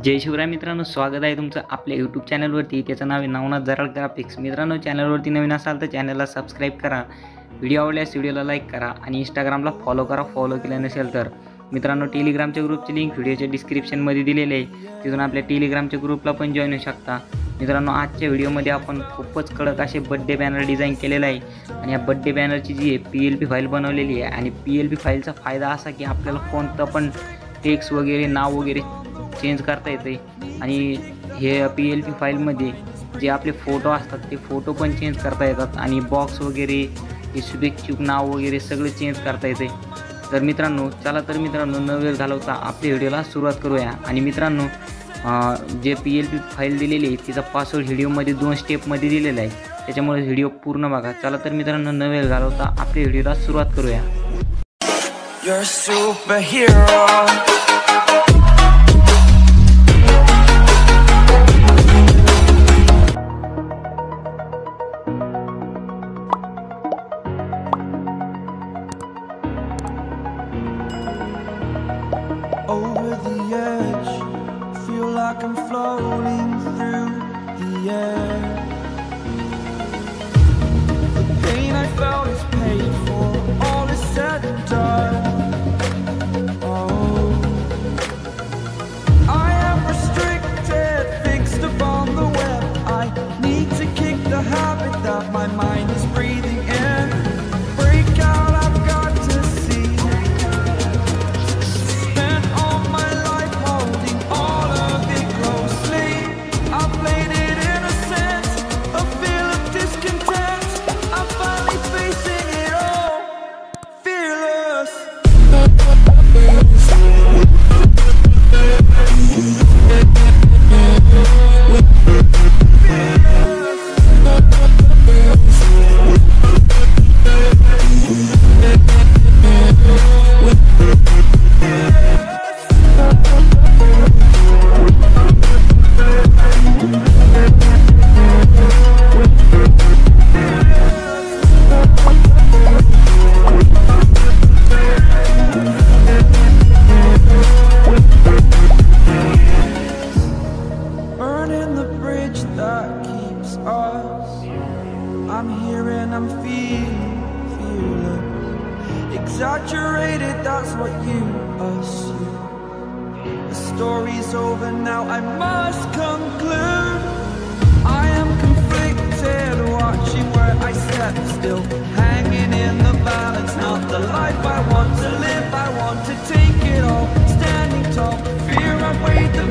जय शिवराय मित्रांनो, स्वागत आहे तुमचं आपल्या यूट्यूब चॅनलवरती। त्याचं नाव आहे नवनाथ जराळ ग्राफिक्स। मित्रांनो, चॅनलवरती नवीन असाल तर चॅनलला सबस्क्राईब करा, व्हिडिओ आवडल्यास व्हिडिओला लाईक करा आणि इंस्टाग्रामला फॉलो करा, फॉलो केलं नसेल तर। मित्रांनो, टेलिग्रामच्या ग्रुपची लिंक व्हिडिओच्या डिस्क्रिप्शनमध्ये दिलेली आहे, तिथून आपल्या टेलिग्रामच्या ग्रुपला पण जॉईन होऊ शकता। मित्रांनो, आजच्या व्हिडिओमध्ये आपण खूपच कडक असे बर्थडे बॅनर डिझाईन केलेला आहे आणि या बर्थडे बॅनरची जी आहे PLP फाईल बनवलेली आहे। आणि PLP फाईलचा फायदा असा की आपल्याला कोणतं पण टेक्स्ट वगैरे नाव वगैरे चेंज करता येते आणि हे PLP फाईलमध्ये जे आपले फोटो असतात ते फोटो पण चेंज करता येतात आणि बॉक्स वगैरे हे शुभेच्छुक नाव वगैरे सगळे चेंज करता येते। तर मित्रांनो, चला तर मित्रांनो, न वेळ घालवता आपल्या व्हिडिओला सुरुवात करूया। आणि मित्रांनो, जे PLP फाईल दिलेली आहे तिचा पासवर्ड व्हिडिओमध्ये 2 स्टेपमध्ये दिलेला आहे, त्याच्यामुळे व्हिडिओ पूर्ण बघा। चला तर मित्रांनो, न वेळ घालवता आपल्या व्हिडिओला सुरुवात करूया। You're a superhero. Over the edge, feel like I'm floating through the air. The pain I felt is paid for, all is said and done. Oh, I am restricted, fixed upon the web. I need to kick the habit that my mind is breathing in. Break out, I've got to see. I'm here and I'm feeling fearless. Exaggerated, that's what you assume. The story's over now, I must conclude. I am conflicted, watching where I step still, hanging in the balance. Not the life I want to live, I want to take it all. Standing tall, fear I weighed the